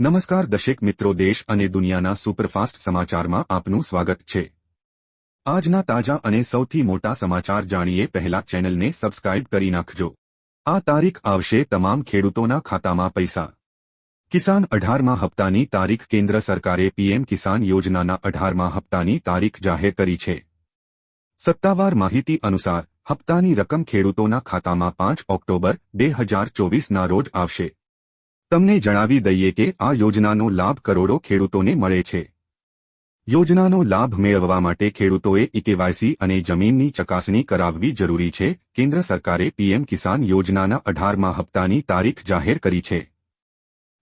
નમસ્કાર દર્શક મિત્રો, દેશ અને દુનિયાના સુપરફાસ્ટ સમાચારમાં આપનું સ્વાગત છે। આજના તાજા અને સૌથી મોટા સમાચાર જાણીએ પહેલા ચેનલને સબસ્ક્રાઇબ કરી નાખજો। આ તારીખ આવશે તમામ ખેડૂતોના ખાતામાં પૈસા। કિસાન 18મા હપ્તાની તારીખ કેન્દ્ર સરકારે પીએમ કિસાન યોજનાના 18મા હપ્તાની તારીખ જાહેર કરી છે। સત્તાવાર માહિતી અનુસાર હપ્તાની રકમ ખેડૂતોના ખાતામાં 5 ઓક્ટોબર 2024ના રોજ આવશે। તમને જણાવી દઈએ કે આ યોજનાનો લાભ કરોડો ખેડૂતોને મળે છે। યોજનાનો લાભ મેળવવા માટે ખેડૂતોએ કેવાયસી અને જમીનની ચકાસણી કરાવવી જરૂરી છે। કેન્દ્ર સરકારે પીએમ કિસાન યોજનાના 18મા હપ્તાની તારીખ જાહેર કરી છે।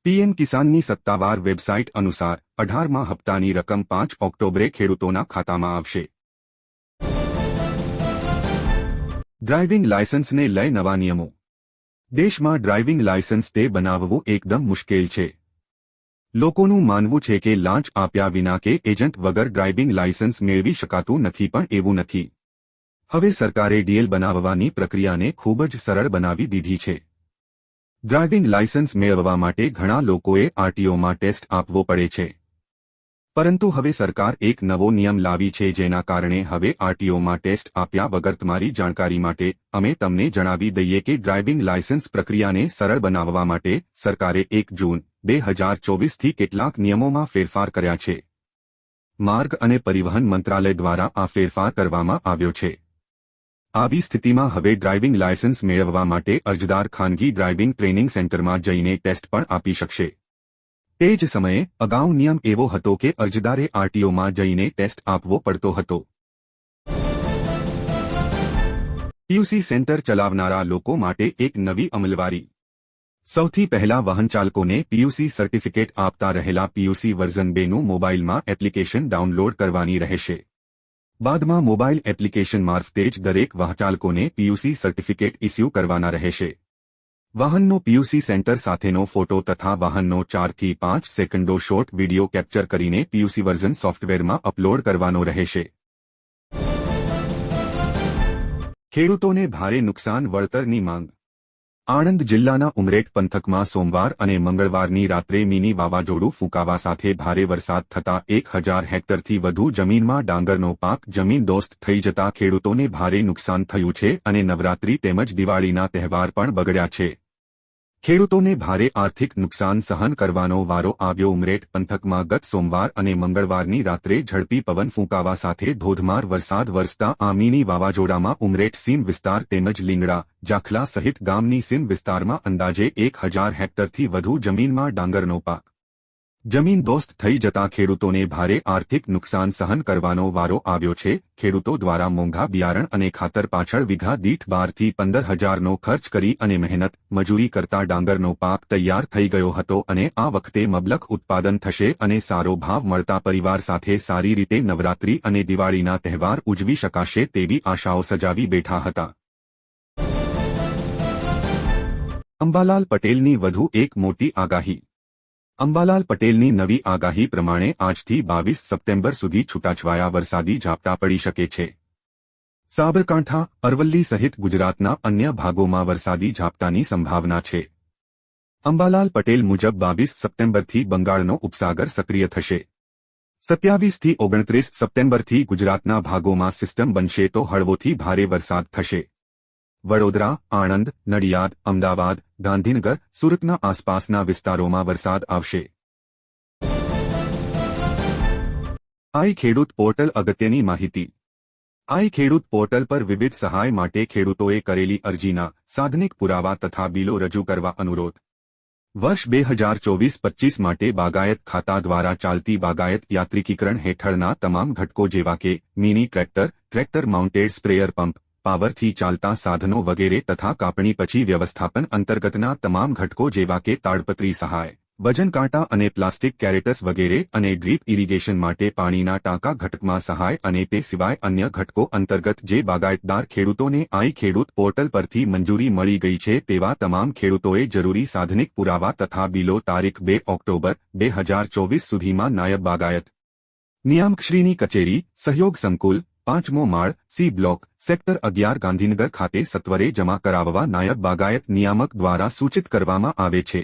પીએમ કિસાનની સત્તાવાર વેબસાઇટ અનુસાર 18મા હપ્તાની રકમ 5 ઓક્ટોબરે ખેડૂતોના ખાતામાં આવશે। ડ્રાઇવિંગ લાયસન્સને લઈ નવા નિયમો। દેશમાં ડ્રાઇવિંગ લાયસન્સ તે બનાવવું એકદમ મુશ્કેલ છે। લોકોનું માનવું છે કે લાંચ આપ્યા વિના કે એજન્ટ વગર ડ્રાઇવિંગ લાયસન્સ મેળવી શકાતું નથી, પણ એવું નથી। હવે સરકારે ડીએલ બનાવવાની પ્રક્રિયાને ખૂબ જ સરળ બનાવી દીધી છે। ડ્રાઇવિંગ લાયસન્સ મેળવવા માટે ઘણા લોકોએ આરટીઓમાં ટેસ્ટ આપવો પડે છે, પરંતુ હવે સરકાર એક નવો નિયમ લાવી છે, જેના કારણે હવે આરટીઓમાં ટેસ્ટ આપ્યા વગર તમારી જાણકારી માટે અમે તમને જણાવી દઈએ કે ડ્રાઇવિંગ લાયસન્સ પ્રક્રિયાને સરળ બનાવવા માટે સરકારે 1 જૂન 2024થી કેટલાક નિયમોમાં ફેરફાર કર્યા છે। માર્ગ અને પરિવહન મંત્રાલય દ્વારા આ ફેરફાર કરવામાં આવ્યો છે। આવી સ્થિતિમાં હવે ડ્રાઇવિંગ લાયસન્સ મેળવવા માટે અરજદાર ખાનગી ડ્રાઇવિંગ ટ્રેનિંગ સેન્ટરમાં જઈને ટેસ્ટ પણ આપી શકશે। તે જ સમયે અગાઉ નિયમ એવો હતો કે અરજદારે આરટીઓમાં જઈને ટેસ્ટ આપવો પડતો હતો। પીયુસી સેન્ટર ચલાવનારા લોકો માટે એક નવી અમલવારી। સૌથી પહેલા વાહનચાલકોને પીયુસી સર્ટિફિકેટ આપતા રહેલા પીયુસી વર્ઝન 2નું મોબાઇલમાં એપ્લિકેશન ડાઉનલોડ કરવાની રહેશે। બાદમાં મોબાઇલ એપ્લિકેશન મારફતે જ દરેક વાહનચાલકોને પીયુસી સર્ટિફિકેટ ઇસ્યુ કરવાના રહેશે। વાહનનો પીયુસી સેન્ટર સાથેનો ફોટો તથા વાહનનો 4 થી 5 સેકન્ડનો શોર્ટ વિડિયો કેપ્ચર કરીને પીયુસી વર્ઝન સોફ્ટવેરમાં અપલોડ કરવાનો રહેશે। ખેડૂતોને ભારે નુકસાન વળતરની માંગ। આણંદ જિલ્લાના ઉમરેઠ પંથકમાં સોમવાર અને મંગળવારની રાત્રે મિની વાવાઝોડું ફૂંકાવા સાથે ભારે વરસાદ થતા 1000 હેક્ટરથી વધુ જમીનમાં ડાંગરનો પાક જમીનદોસ્ત થઈ જતા ખેડૂતોને ભારે નુકસાન થયું છે અને નવરાત્રી તેમજ દિવાળીના તહેવાર પણ બગડ્યા છે। ખેડૂતોને ભારે આર્થિક નુકસાન સહન કરવાનો વારો આવ્યો। ઉમરેઠ પંથકમાં ગત સોમવાર અને મંગળવારની રાત્રે ઝડપી પવન ફૂંકાવા સાથે ધોધમાર વરસાદ વરસતા આ મિની વાવાઝોડામાં ઉમરેઠ સીમ વિસ્તાર તેમજ લીંગડા, જાખલા સહિત ગામની સીમ વિસ્તારમાં અંદાજે 1000 હેક્ટરથી વધુ જમીનમાં ડાંગરનો પાક જમીનદોસ્ત થઈ જતા ખેડૂતોને ભારે આર્થિક નુકસાન સહન કરવાનો વારો આવ્યો છે। ખેડૂતો દ્વારા મોંઘા બિયારણ અને ખાતર પાછળ વીઘા દીઠ 12 થી 15 હજારનો ખર્ચ કરી અને મહેનત મજૂરી કરતા ડાંગરનો પાક તૈયાર થઈ ગયો હતો અને આ વખતે મબલખ ઉત્પાદન થશે અને સારો ભાવ મળતા પરિવાર સાથે સારી રીતે નવરાત્રી અને દિવાળીના તહેવાર ઉજવી શકાશે તેવી આશાઓ સજાવી બેઠા હતા। અંબાલાલ પટેલની વધુ એક મોટી આગાહી। અંબાલાલ પટેલની નવી આગાહી પ્રમાણે આજથી 22 સપ્ટેમ્બર સુધી છૂટાછવાયા વરસાદી ઝાપટા પડી શકે છે। સાબરકાંઠા, અરવલ્લી સહિત ગુજરાતના અન્ય ભાગોમાં વરસાદી ઝાપટાની સંભાવના છે। અંબાલાલ પટેલ મુજબ 22 સપ્ટેમ્બરથી બંગાળનો ઉપસાગર સક્રિય થશે। 27 થી 29 સપ્ટેમ્બરથી ગુજરાતના ભાગોમાં સિસ્ટમ બનશે તો હળવોથી ભારે વરસાદ થશે। વડોદરા, આણંદ, નડિયાદ, અમદાવાદ, ગાંધીનગર, સુરતના આસપાસના વિસ્તારોમાં વરસાદ આવશે। આઈ ખેડૂત પોર્ટલ અગત્યની માહિતી। આઈ ખેડૂત પોર્ટલ પર વિવિધ સહાય માટે ખેડૂતોએ કરેલી અરજીના સાધનિક પુરાવા તથા બિલો રજૂ કરવા અનુરોધ। વર્ષ 2024-25 માટે બાગાયત ખાતા દ્વારા ચાલતી બાગાયત યાત્રિકીકરણ હેઠળના તમામ ઘટકો જેવા કે mini tractor, tractor mounted sprayer pump, પાવરથી ચાલતા સાધનો વગેરે તથા કાપણી પછી વ્યવસ્થાપન અંતર્ગતના તમામ ઘટકો જેવા કે તાડપત્રી સહાય, વજન કાંટા અને પ્લાસ્ટિક કેરેટસ વગેરે અને ડ્રીપ ઇરિગેશન માટે પાણીના ટાંકા ઘટકમાં સહાય અને તે સિવાય અન્ય ઘટકો અંતર્ગત જે બાગાયતદાર ખેડૂતોને આઈ ખેડૂત પોર્ટલ પરથી મંજૂરી મળી ગઈ છે તેવા તમામ ખેડૂતોએ જરૂરી સાધનિક પુરાવા તથા બિલો તારીખ 2 ઓક્ટોબર 2024 સુધીમાં નાયબ બાગાયત નિયામકશ્રીની કચેરી, સહયોગ સંકુલ, 5મો માળ, સી બ્લોક, સેક્ટર 11 ગાંધીનગર ખાતે સત્વરે જમા કરાવવા નાયબ બાગાયત નિયામક દ્વારા સૂચિત કરવામાં આવે છે।